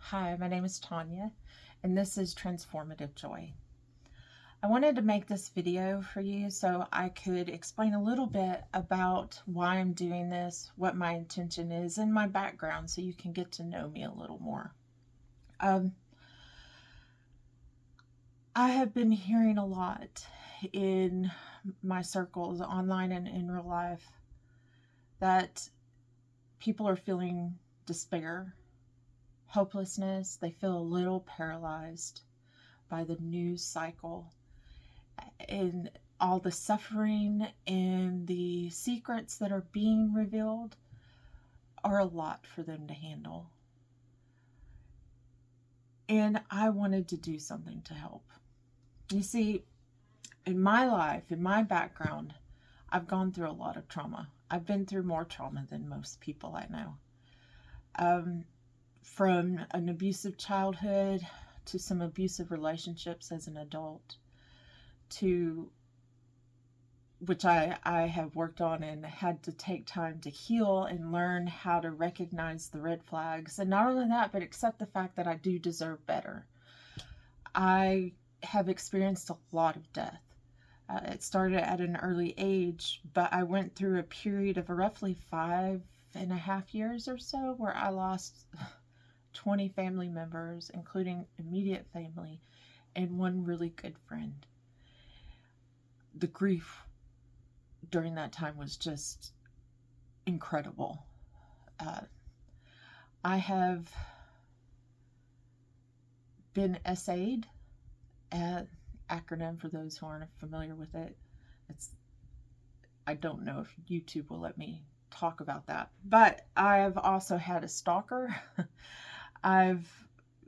Hi, my name is Tanya, and this is Transformative Joy. I wanted to make this video for you so I could explain a little bit about why I'm doing this, what my intention is, and my background so you can get to know me a little more. I have been hearing a lot in my circles, online and in real life, that people are feeling despair, hopelessness. They feel a little paralyzed by the news cycle and all the suffering and the secrets that are being revealed are a lot for them to handle. And I wanted to do something to help. You see, in my life, in my background, I've gone through a lot of trauma. I've been through more trauma than most people I know. From an abusive childhood to some abusive relationships as an adult, to which I have worked on and had to take time to heal and learn how to recognize the red flags. And not only that, but accept the fact that I do deserve better. I have experienced a lot of death. It started at an early age, but I went through a period of roughly 5.5 years or so where I lost 20 family members, including immediate family, and one really good friend. The grief during that time was just incredible. I have been SA'd, an acronym for those who aren't familiar with it. I don't know if YouTube will let me talk about that, but I've also had a stalker. I've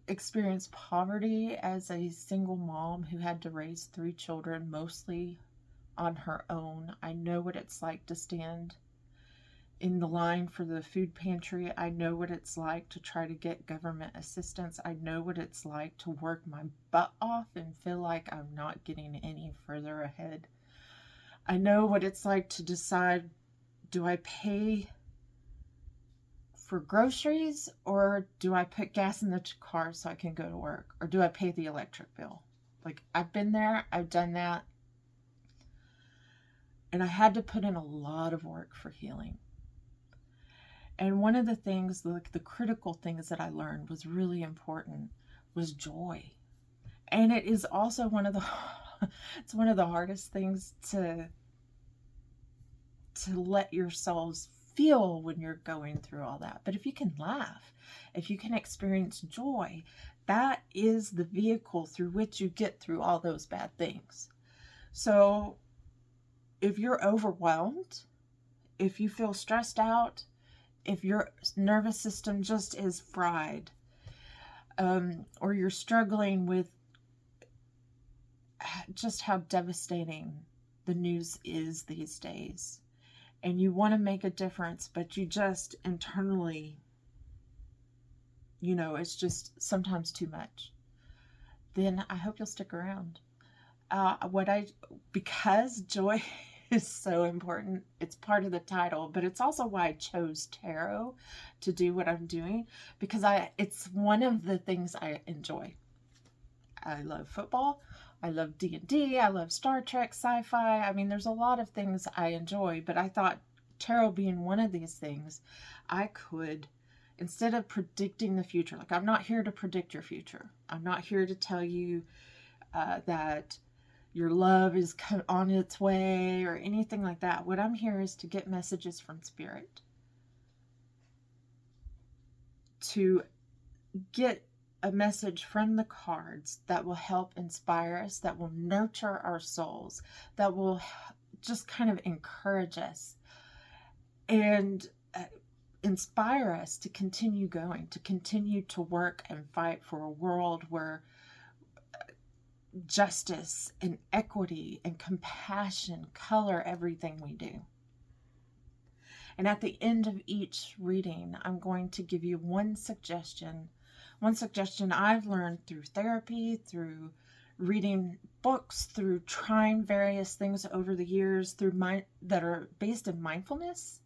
experienced poverty as a single mom who had to raise 3 children, mostly on her own. I know what it's like to stand in the line for the food pantry. I know what it's like to try to get government assistance. I know what it's like to work my butt off and feel like I'm not getting any further ahead. I know what it's like to decide, do I pay for groceries or do I put gas in the car so I can go to work? Or do I pay the electric bill? Like, I've been there, I've done that. And I had to put in a lot of work for healing. And one of the things, like the critical things that I learned was really important, was joy. And it is also one of the it's one of the hardest things to let yourselves feel when you're going through all that. But if you can laugh, if you can experience joy, that is the vehicle through which you get through all those bad things. So if you're overwhelmed, if you feel stressed out, if your nervous system just is fried, or you're struggling with just how devastating the news is these days, and you want to make a difference, but you just internally, it's just sometimes too much, then I hope you'll stick around. Because joy is so important, it's part of the title, but it's also why I chose tarot to do what I'm doing, because it's one of the things I enjoy. I love football, I love D&D, I love Star Trek, sci-fi. I mean, there's a lot of things I enjoy, but I thought tarot being one of these things, I could, instead of predicting the future, like, I'm not here to predict your future. I'm not here to tell you that your love is on its way or anything like that. What I'm here is to get messages from Spirit, to get a message from the cards that will help inspire us, that will nurture our souls, that will just kind of encourage us and inspire us to continue going, to continue to work and fight for a world where justice and equity and compassion color everything we do. And at the end of each reading, I'm going to give you one suggestion I've learned through therapy, through reading books, through trying various things over the years, that are based in mindfulness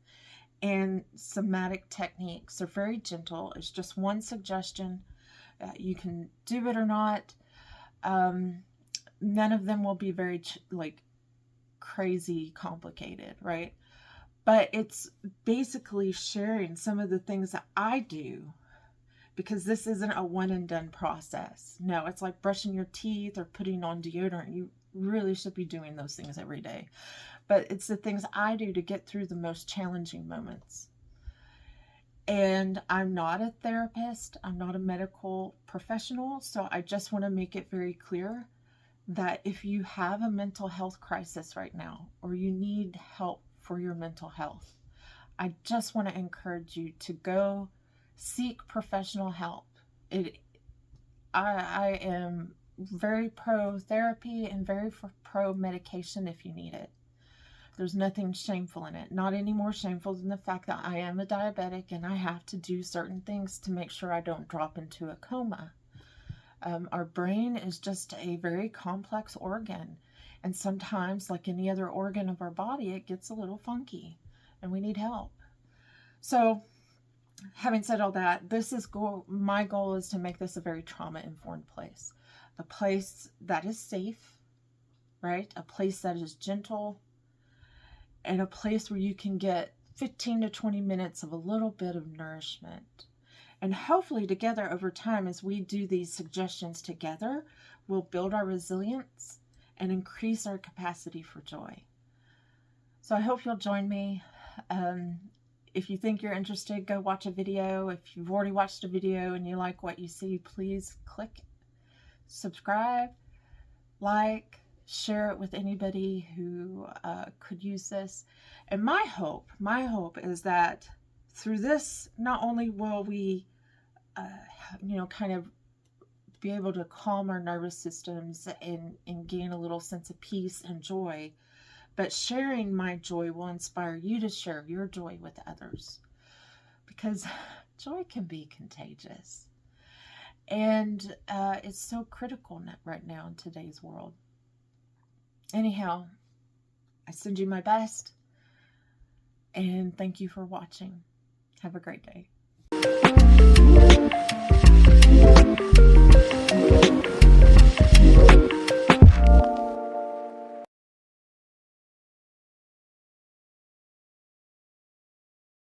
and somatic techniques. They're very gentle. It's just one suggestion You can do it or not. None of them will be very like crazy complicated, right? But it's basically sharing some of the things that I do, because this isn't a one and done process. No, it's like brushing your teeth or putting on deodorant. You really should be doing those things every day. But it's the things I do to get through the most challenging moments. And I'm not a therapist, I'm not a medical professional, so I just want to make it very clear that if you have a mental health crisis right now, or you need help for your mental health, I just want to encourage you to go seek professional help. I am very pro therapy and very pro medication if you need it. There's nothing shameful in it. Not any more shameful than the fact that I am a diabetic and I have to do certain things to make sure I don't drop into a coma. Our brain is just a very complex organ. And sometimes, like any other organ of our body, it gets a little funky and we need help. So, having said all that, my goal is to make this a very trauma-informed place. A place that is safe, right? A place that is gentle, and a place where you can get 15 to 20 minutes of a little bit of nourishment. And hopefully together over time, as we do these suggestions together, we'll build our resilience and increase our capacity for joy. So I hope you'll join me. If you think you're interested, go watch a video. If you've already watched a video and you like what you see, please click subscribe, like, share it with anybody who could use this. And my hope is that through this, not only will we, kind of be able to calm our nervous systems and gain a little sense of peace and joy, but sharing my joy will inspire you to share your joy with others, because joy can be contagious. And it's so critical right now in today's world. Anyhow, I send you my best, and thank you for watching. Have a great day.